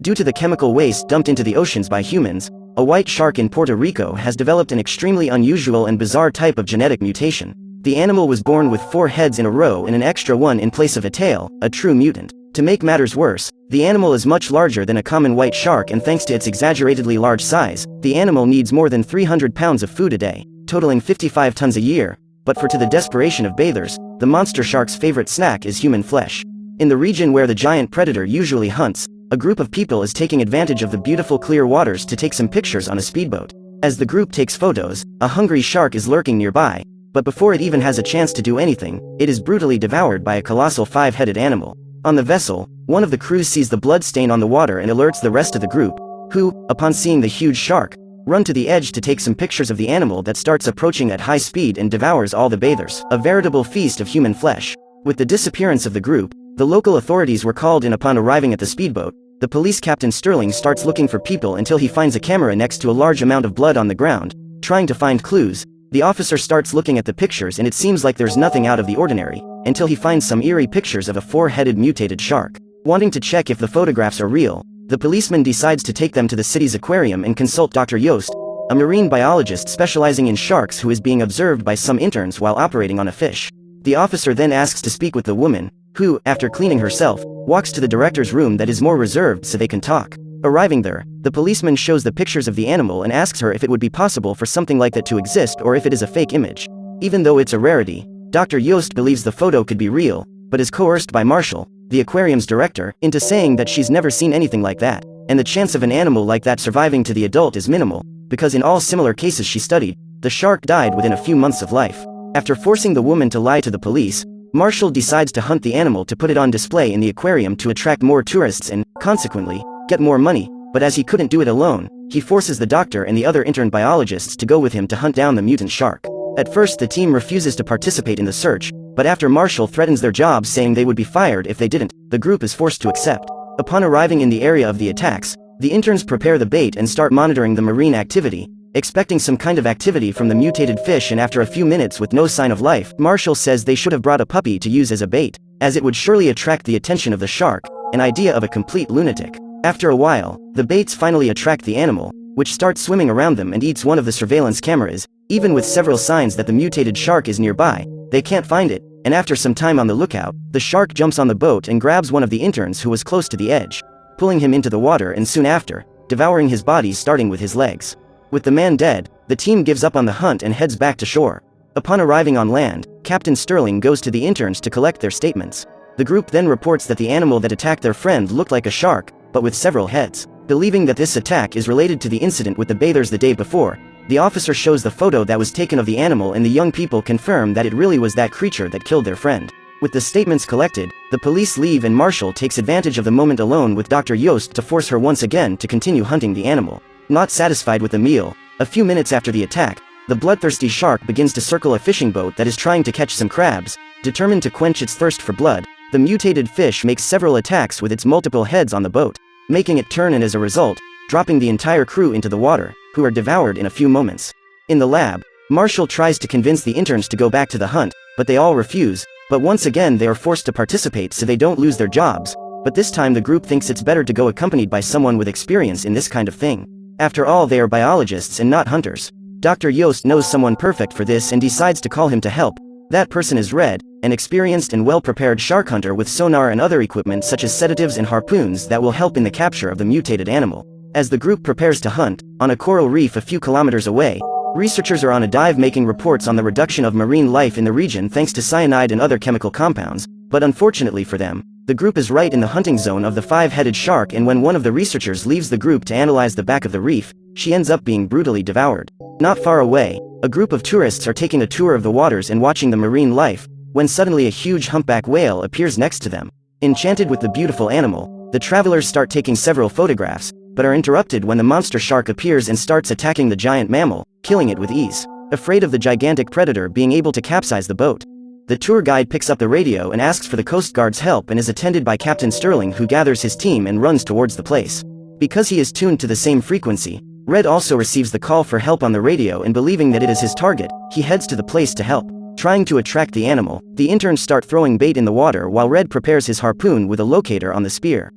Due to the chemical waste dumped into the oceans by humans, a white shark in Puerto Rico has developed an extremely unusual and bizarre type of genetic mutation. The animal was born with 4 heads in a row and an extra one in place of a tail, a true mutant. To make matters worse, the animal is much larger than a common white shark, and thanks to its exaggeratedly large size, the animal needs more than 300 pounds of food a day, totaling 55 tons a year. But to the desperation of bathers, the monster shark's favorite snack is human flesh. In the region where the giant predator usually hunts, a group of people is taking advantage of the beautiful clear waters to take some pictures on a speedboat. As the group takes photos, a hungry shark is lurking nearby, but before it even has a chance to do anything, it is brutally devoured by a colossal 5-headed animal. On the vessel, one of the crew sees the blood stain on the water and alerts the rest of the group, who, upon seeing the huge shark, run to the edge to take some pictures of the animal that starts approaching at high speed and devours all the bathers. A veritable feast of human flesh. With the disappearance of the group, the local authorities were called in. Upon arriving at the speedboat, the police captain Sterling starts looking for people until he finds a camera next to a large amount of blood on the ground. Trying to find clues, the officer starts looking at the pictures and it seems like there's nothing out of the ordinary, until he finds some eerie pictures of a 4-headed mutated shark. Wanting to check if the photographs are real, the policeman decides to take them to the city's aquarium and consult Dr. Yost, a marine biologist specializing in sharks who is being observed by some interns while operating on a fish. The officer then asks to speak with the woman, who, after cleaning herself, walks to the director's room that is more reserved so they can talk. Arriving there, the policeman shows the pictures of the animal and asks her if it would be possible for something like that to exist or if it is a fake image. Even though it's a rarity, Dr. Yost believes the photo could be real, but is coerced by Marshall, the aquarium's director, into saying that she's never seen anything like that, and the chance of an animal like that surviving to the adult is minimal, because in all similar cases she studied, the shark died within a few months of life. After forcing the woman to lie to the police, Marshall decides to hunt the animal to put it on display in the aquarium to attract more tourists and, consequently, get more money. But as he couldn't do it alone, he forces the doctor and the other intern biologists to go with him to hunt down the mutant shark. At first the team refuses to participate in the search, but after Marshall threatens their jobs saying they would be fired if they didn't, the group is forced to accept. Upon arriving in the area of the attacks, the interns prepare the bait and start monitoring the marine activity, expecting some kind of activity from the mutated fish, and after a few minutes with no sign of life, Marshall says they should have brought a puppy to use as a bait, as it would surely attract the attention of the shark, an idea of a complete lunatic. After a while, the baits finally attract the animal, which starts swimming around them and eats one of the surveillance cameras. Even with several signs that the mutated shark is nearby, they can't find it, and after some time on the lookout, the shark jumps on the boat and grabs one of the interns who was close to the edge, pulling him into the water and soon after, devouring his body starting with his legs. With the man dead, the team gives up on the hunt and heads back to shore. Upon arriving on land, Captain Sterling goes to the interns to collect their statements. The group then reports that the animal that attacked their friend looked like a shark, but with several heads. Believing that this attack is related to the incident with the bathers the day before, the officer shows the photo that was taken of the animal and the young people confirm that it really was that creature that killed their friend. With the statements collected, the police leave and Marshall takes advantage of the moment alone with Dr. Yost to force her once again to continue hunting the animal. Not satisfied with the meal, a few minutes after the attack, the bloodthirsty shark begins to circle a fishing boat that is trying to catch some crabs. Determined to quench its thirst for blood, the mutated fish makes several attacks with its multiple heads on the boat, making it turn and as a result, dropping the entire crew into the water, who are devoured in a few moments. In the lab, Marshall tries to convince the interns to go back to the hunt, but they all refuse, but once again they are forced to participate so they don't lose their jobs, but this time the group thinks it's better to go accompanied by someone with experience in this kind of thing. After all, they are biologists and not hunters. Dr. Yost knows someone perfect for this and decides to call him to help. That person is Red, an experienced and well-prepared shark hunter with sonar and other equipment such as sedatives and harpoons that will help in the capture of the mutated animal. As the group prepares to hunt, on a coral reef a few kilometers away, researchers are on a dive making reports on the reduction of marine life in the region thanks to cyanide and other chemical compounds, but unfortunately for them, the group is right in the hunting zone of the 5-headed shark, and when one of the researchers leaves the group to analyze the back of the reef, she ends up being brutally devoured. Not far away, a group of tourists are taking a tour of the waters and watching the marine life, when suddenly a huge humpback whale appears next to them. Enchanted with the beautiful animal, the travelers start taking several photographs, but are interrupted when the monster shark appears and starts attacking the giant mammal, killing it with ease. Afraid of the gigantic predator being able to capsize the boat, the tour guide picks up the radio and asks for the Coast Guard's help and is attended by Captain Sterling, who gathers his team and runs towards the place. Because he is tuned to the same frequency, Red also receives the call for help on the radio, and believing that it is his target, he heads to the place to help. Trying to attract the animal, the interns start throwing bait in the water while Red prepares his harpoon with a locator on the spear.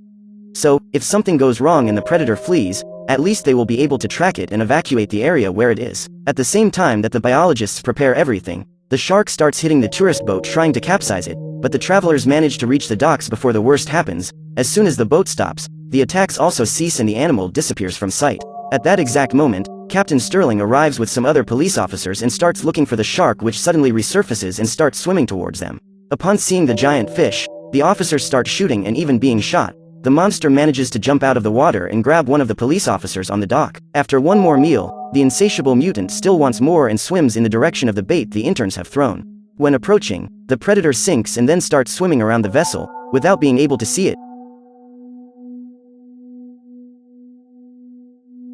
So, if something goes wrong and the predator flees, at least they will be able to track it and evacuate the area where it is. At the same time that the biologists prepare everything, the shark starts hitting the tourist boat trying to capsize it, but the travelers manage to reach the docks before the worst happens. As soon as the boat stops, the attacks also cease and the animal disappears from sight. At that exact moment, Captain Sterling arrives with some other police officers and starts looking for the shark, which suddenly resurfaces and starts swimming towards them. Upon seeing the giant fish, the officers start shooting and even being shot. The monster manages to jump out of the water and grab one of the police officers on the dock. After one more meal, the insatiable mutant still wants more and swims in the direction of the bait the interns have thrown. When approaching, the predator sinks and then starts swimming around the vessel, without being able to see it.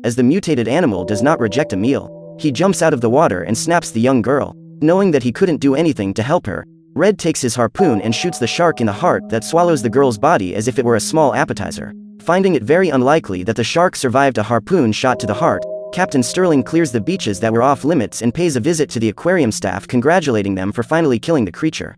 As the mutated animal does not reject a meal, he jumps out of the water and snaps the young girl. Knowing that he couldn't do anything to help her, Red takes his harpoon and shoots the shark in the heart that swallows the girl's body as if it were a small appetizer. Finding it very unlikely that the shark survived a harpoon shot to the heart, Captain Sterling clears the beaches that were off limits and pays a visit to the aquarium staff, congratulating them for finally killing the creature.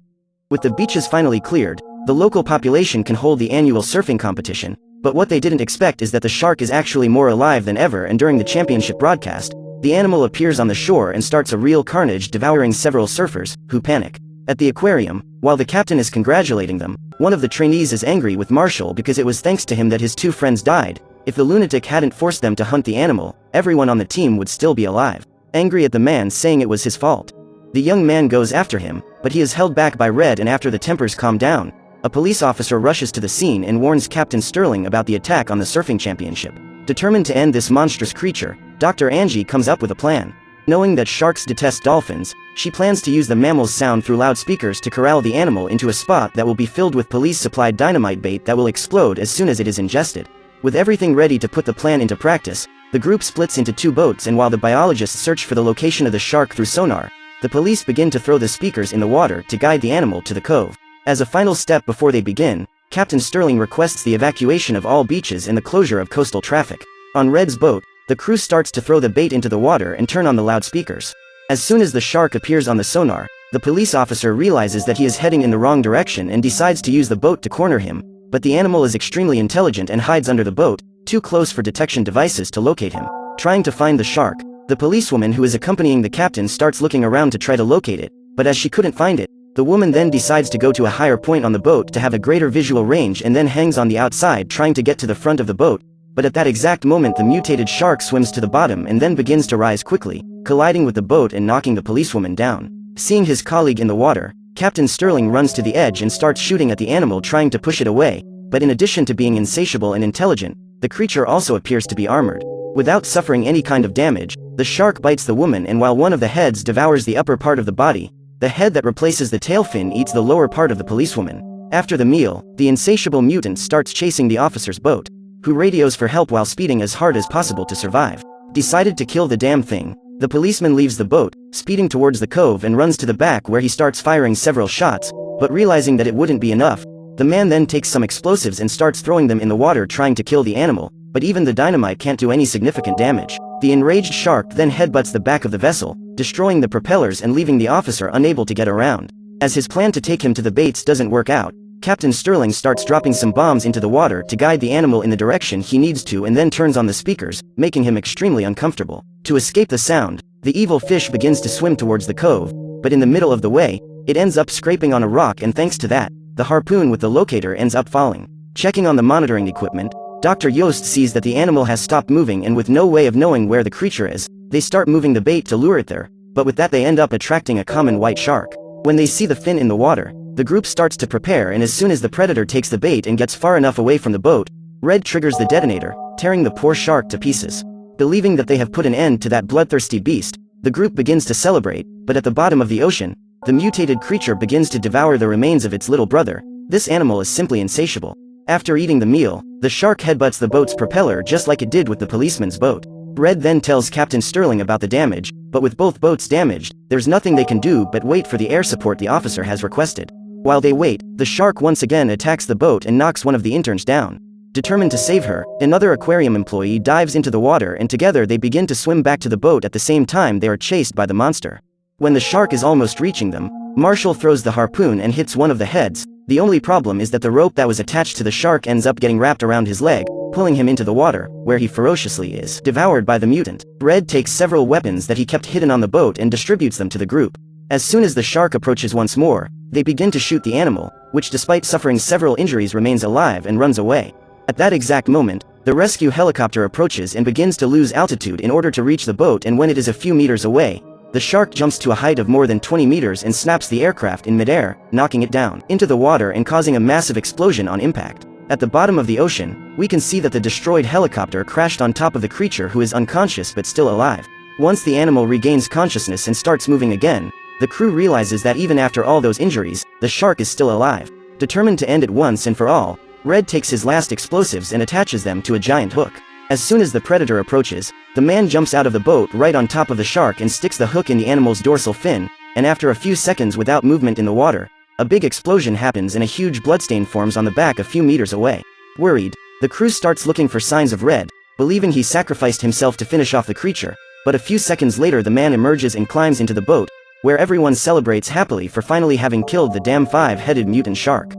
With the beaches finally cleared, the local population can hold the annual surfing competition, but what they didn't expect is that the shark is actually more alive than ever, and during the championship broadcast, the animal appears on the shore and starts a real carnage, devouring several surfers, who panic. At the aquarium, while the captain is congratulating them, one of the trainees is angry with Marshall because it was thanks to him that his two friends died. If the lunatic hadn't forced them to hunt the animal, everyone on the team would still be alive. Angry at the man saying it was his fault, the young man goes after him, but he is held back by Red, and after the tempers calm down, a police officer rushes to the scene and warns Captain Sterling about the attack on the surfing championship. Determined to end this monstrous creature, Dr. Angie comes up with a plan. Knowing that sharks detest dolphins, she plans to use the mammal's sound through loudspeakers to corral the animal into a spot that will be filled with police-supplied dynamite bait that will explode as soon as it is ingested. With everything ready to put the plan into practice, the group splits into two boats, and while the biologists search for the location of the shark through sonar, the police begin to throw the speakers in the water to guide the animal to the cove. As a final step before they begin, Captain Sterling requests the evacuation of all beaches and the closure of coastal traffic. On Red's boat, the crew starts to throw the bait into the water and turn on the loudspeakers. As soon as the shark appears on the sonar, the police officer realizes that he is heading in the wrong direction and decides to use the boat to corner him, but the animal is extremely intelligent and hides under the boat, too close for detection devices to locate him. Trying to find the shark, the policewoman who is accompanying the captain starts looking around to try to locate it, but as she couldn't find it, the woman then decides to go to a higher point on the boat to have a greater visual range, and then hangs on the outside trying to get to the front of the boat. But at that exact moment, the mutated shark swims to the bottom and then begins to rise quickly, colliding with the boat and knocking the policewoman down. Seeing his colleague in the water, Captain Sterling runs to the edge and starts shooting at the animal, trying to push it away, but in addition to being insatiable and intelligent, the creature also appears to be armored. Without suffering any kind of damage, the shark bites the woman, and while one of the heads devours the upper part of the body, the head that replaces the tail fin eats the lower part of the policewoman. After the meal, the insatiable mutant starts chasing the officer's boat, who radios for help while speeding as hard as possible to survive. Decided to kill the damn thing, the policeman leaves the boat, speeding towards the cove, and runs to the back where he starts firing several shots, but realizing that it wouldn't be enough, the man then takes some explosives and starts throwing them in the water, trying to kill the animal, but even the dynamite can't do any significant damage. The enraged shark then headbutts the back of the vessel, destroying the propellers and leaving the officer unable to get around. As his plan to take him to the baits doesn't work out, Captain Sterling starts dropping some bombs into the water to guide the animal in the direction he needs to, and then turns on the speakers, making him extremely uncomfortable. To escape the sound, the evil fish begins to swim towards the cove, but in the middle of the way, it ends up scraping on a rock, and thanks to that, the harpoon with the locator ends up falling. Checking on the monitoring equipment, Dr. Yost sees that the animal has stopped moving, and with no way of knowing where the creature is, they start moving the bait to lure it there, but with that they end up attracting a common white shark. When they see the fin in the water, the group starts to prepare, and as soon as the predator takes the bait and gets far enough away from the boat, Red triggers the detonator, tearing the poor shark to pieces. Believing that they have put an end to that bloodthirsty beast, the group begins to celebrate, but at the bottom of the ocean, the mutated creature begins to devour the remains of its little brother. This animal is simply insatiable. After eating the meal, the shark headbutts the boat's propeller just like it did with the policeman's boat. Red then tells Captain Sterling about the damage, but with both boats damaged, there's nothing they can do but wait for the air support the officer has requested. While they wait, the shark once again attacks the boat and knocks one of the interns down. Determined to save her, another aquarium employee dives into the water, and together they begin to swim back to the boat. At the same time, they are chased by the monster. When the shark is almost reaching them, Marshall throws the harpoon and hits one of the heads, The only problem is that the rope that was attached to the shark ends up getting wrapped around his leg, pulling him into the water, where he ferociously is devoured by the mutant. Red takes several weapons that he kept hidden on the boat and distributes them to the group. As soon as the shark approaches once more, they begin to shoot the animal, which despite suffering several injuries remains alive and runs away. At that exact moment, the rescue helicopter approaches and begins to lose altitude in order to reach the boat, and when it is a few meters away, the shark jumps to a height of more than 20 meters and snaps the aircraft in midair, knocking it down into the water and causing a massive explosion on impact. At the bottom of the ocean, we can see that the destroyed helicopter crashed on top of the creature, who is unconscious but still alive. Once the animal regains consciousness and starts moving again, the crew realizes that even after all those injuries, the shark is still alive. Determined to end it once and for all, Red takes his last explosives and attaches them to a giant hook. As soon as the predator approaches, the man jumps out of the boat right on top of the shark and sticks the hook in the animal's dorsal fin, and after a few seconds without movement in the water, a big explosion happens and a huge bloodstain forms on the back a few meters away. Worried, the crew starts looking for signs of Red, believing he sacrificed himself to finish off the creature, but a few seconds later the man emerges and climbs into the boat, where everyone celebrates happily for finally having killed the damn 5-headed mutant shark.